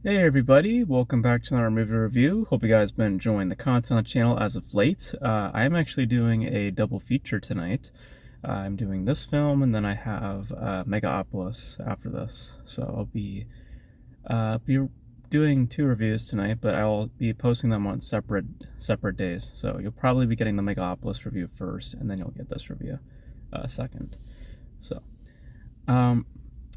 Hey everybody, welcome back to another movie review. Hope you guys been enjoying the content on the channel as of late. I'm actually doing a double feature tonight. I'm doing this film and then I have Megalopolis after this. So I'll be doing two reviews tonight, but I'll be posting them on separate days. So you'll probably be getting the Megalopolis review first, and then you'll get this review second. So um,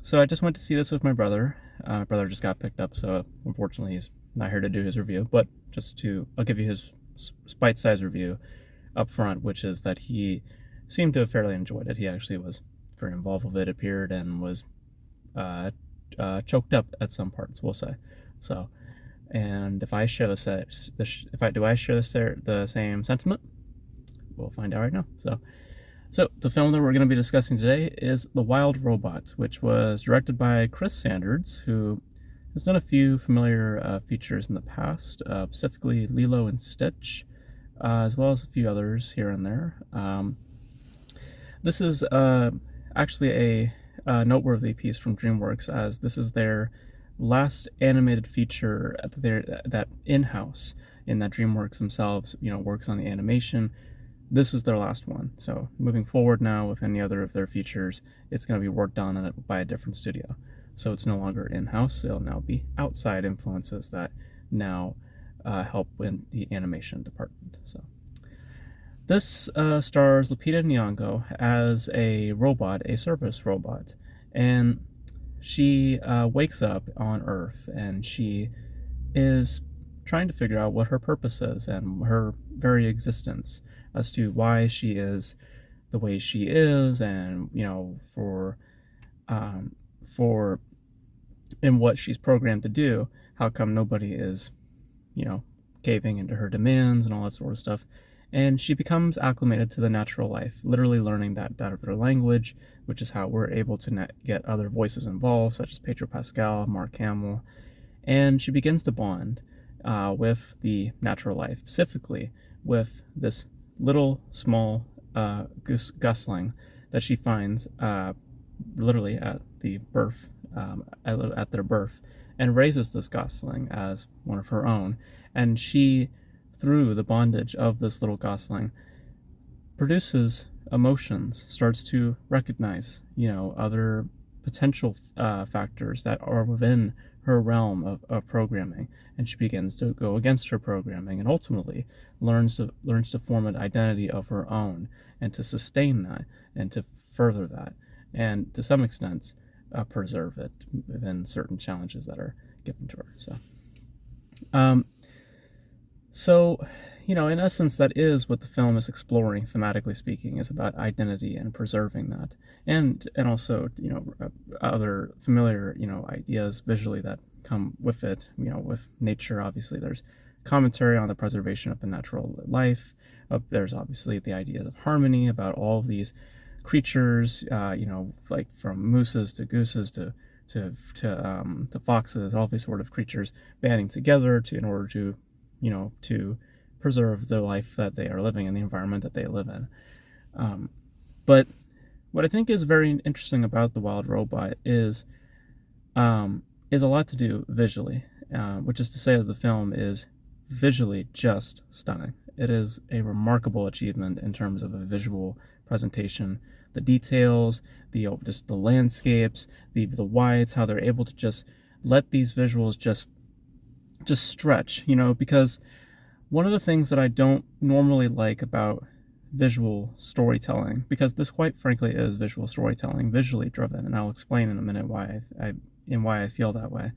so I just went to see this with my brother. My brother just got picked up, so unfortunately he's not here to do his review. But I'll give you his bite-sized review up front, which is that he seemed to have fairly enjoyed it. He actually was very involved with it, appeared, and was choked up at some parts, we'll say. So, and if I share the same sentiment, we'll find out right now. So the film that we're going to be discussing today is The Wild Robot, which was directed by Chris Sanders, who has done a few familiar features in the past, specifically Lilo and Stitch, as well as a few others here and there. This is actually a noteworthy piece from DreamWorks, as this is their last animated feature that in-house in that DreamWorks themselves, works on the animation. This is their last one. So moving forward now with any other of their features, it's going to be worked on by a different studio. So it's no longer in-house. It'll now be outside influences that now help in the animation department. So this stars Lupita Nyong'o as a robot, a service robot, and she wakes up on Earth and she is trying to figure out what her purpose is and her very existence, as to why she is the way she is, and for in what she's programmed to do, how come nobody is caving into her demands and all that sort of stuff. And she becomes acclimated to the natural life, literally learning that of their language, which is how we're able to get other voices involved, such as Pedro Pascal, Mark Hamill. And she begins to bond with the natural life, specifically with this little small gosling that she finds literally at the birth, at their birth, and raises this gosling as one of her own. And she, through the bondage of this little gosling, produces emotions, starts to recognize other potential factors that are within her realm of programming, and she begins to go against her programming, and ultimately learns to form an identity of her own, and to sustain that, and to further that, and to some extent preserve it within certain challenges that are given to her. So in essence, that is what the film is exploring, thematically speaking, is about identity and preserving that, and also other familiar ideas visually that come with it. With nature, obviously, there's commentary on the preservation of the natural life. There's obviously the ideas of harmony about all of these creatures, like from mooses to gooses to foxes, all these sort of creatures banding together in order to preserve the life that they are living and the environment that they live in. But what I think is very interesting about The Wild Robot is a lot to do visually, which is to say that the film is visually just stunning. It is a remarkable achievement in terms of a visual presentation. The details, just the landscapes, the wides, how they're able to just let these visuals just stretch, because one of the things that I don't normally like about visual storytelling, because this quite frankly is visual storytelling, visually driven, and I'll explain in a minute why I feel that way.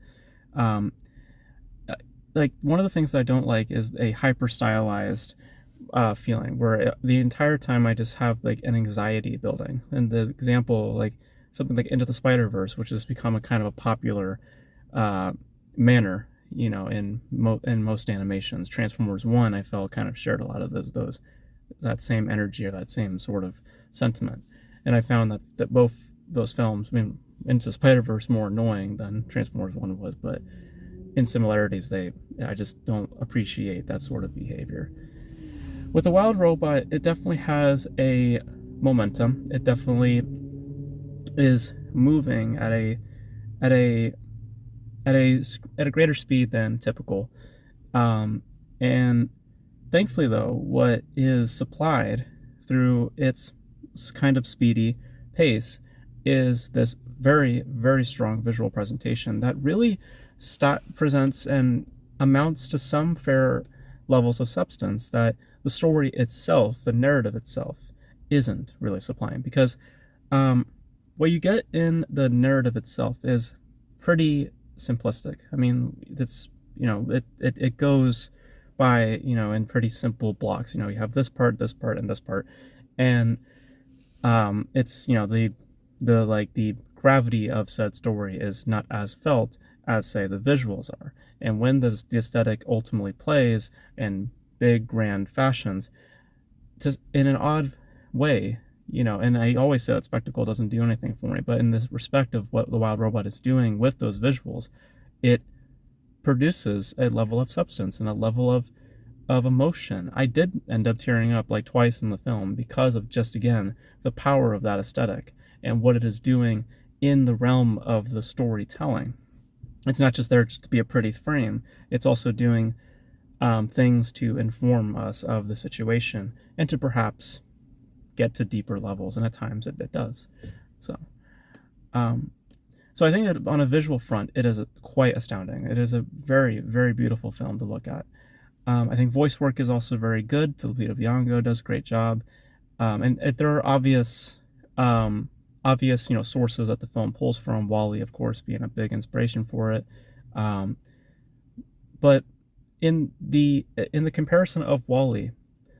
Like, one of the things that I don't like is a hyper stylized feeling where the entire time I just have like an anxiety building. And the example, like something like Into the Spider-Verse, which has become a kind of a popular manner in most animations. Transformers 1, I felt, kind of shared a lot of that same energy, or that same sort of sentiment. And I found that both those films, Into the Spider-Verse more annoying than Transformers 1 was, but in similarities, I just don't appreciate that sort of behavior. With The Wild Robot, it definitely has a momentum. It definitely is moving at a at a greater speed than typical. And thankfully, though, what is supplied through its kind of speedy pace is this very, very strong visual presentation that really presents and amounts to some fair levels of substance that the story itself, the narrative itself, isn't really supplying. Because what you get in the narrative itself is pretty simplistic. I mean, it's, it goes by, in pretty simple blocks. You have this part, and this part, and it's, the gravity of said story is not as felt as, say, the visuals are. And when the aesthetic ultimately plays in big grand fashions, just in an odd way, and I always say that spectacle doesn't do anything for me, but in this respect of what The Wild Robot is doing with those visuals, it produces a level of substance and a level of emotion. I did end up tearing up like twice in the film because of just, again, the power of that aesthetic and what it is doing in the realm of the storytelling. It's not just there just to be a pretty frame, it's also doing things to inform us of the situation and to perhaps get to deeper levels, and at times it does. So I think that on a visual front, it is quite astounding. It is a very, very beautiful film to look at. I think voice work is also very good. Lupita Nyong'o does a great job, and there are obvious sources that the film pulls from. WALL-E, of course, being a big inspiration for it, but in the comparison of WALL-E,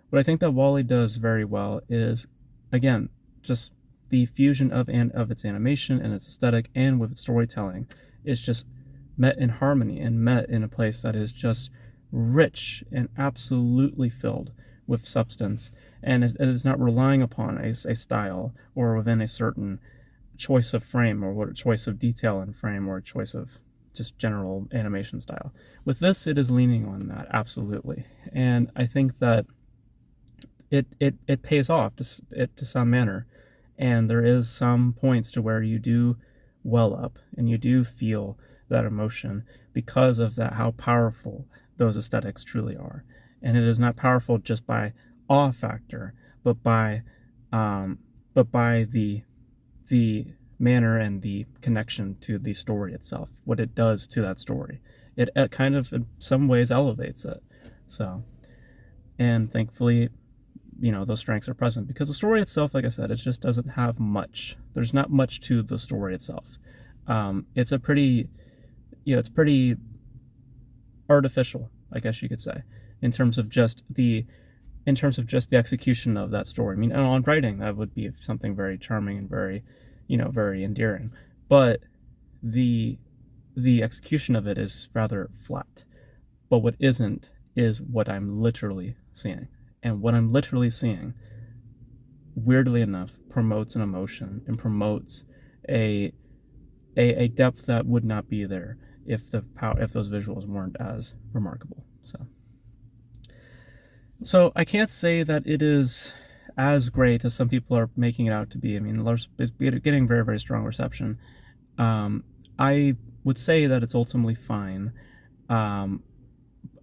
what I think that WALL-E does very well is, again, just the fusion of its animation and its aesthetic and with its storytelling is just met in harmony and met in a place that is just rich and absolutely filled with substance, and it is not relying upon a style or within a certain choice of frame or what choice of detail in frame or a choice of just general animation style. With this, it is leaning on that absolutely, and I think that it pays off to some manner, and there is some points to where you do well up and you do feel that emotion because of that, how powerful those aesthetics truly are. And it is not powerful just by awe factor, but by the manner and the connection to the story itself, what it does to that story. It kind of in some ways elevates it. So, and thankfully, those strengths are present because the story itself, like I said, it just doesn't have much. There's not much to the story itself. It's pretty artificial, I guess you could say, in terms of just the execution of that story. I mean, on writing, that would be something very charming and very, very endearing. But the execution of it is rather flat. But what isn't is what I'm literally seeing. And what I'm literally seeing, weirdly enough, promotes an emotion and promotes a depth that would not be there if those visuals weren't as remarkable. So I can't say that it is as great as some people are making it out to be. I mean, it's getting very, very strong reception. I would say that it's ultimately fine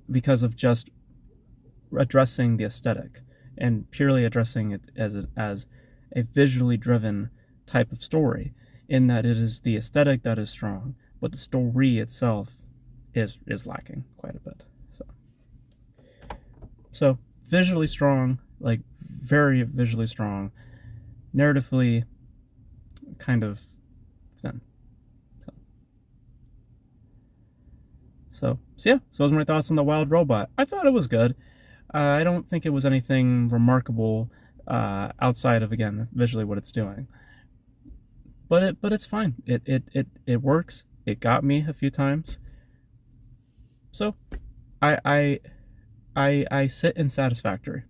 because of just addressing the aesthetic and purely addressing it as a visually driven type of story, in that it is the aesthetic that is strong, but the story itself is lacking quite a bit. So visually strong, like very visually strong, narratively kind of thin. So yeah, so those are my thoughts on The Wild Robot. I thought it was good. I don't think it was anything remarkable outside of, again, visually what it's doing. But it's fine. It works. It got me a few times. So I sit in satisfactory.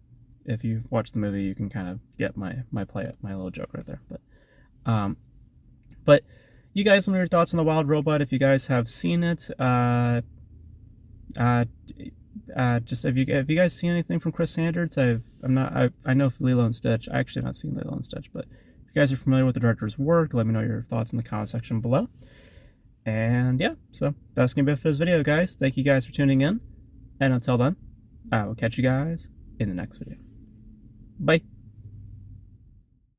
If you've watched the movie, you can kind of get my little joke right there. But you guys, let me know your thoughts on The Wild Robot. If you guys have seen it, just if you guys seen anything from Chris Sanders, I know Lilo and Stitch. I actually have not seen Lilo and Stitch, but if you guys are familiar with the director's work, let me know your thoughts in the comment section below. And yeah, so that's going to be it for this video, guys. Thank you guys for tuning in. And until then, I will catch you guys in the next video. Bye.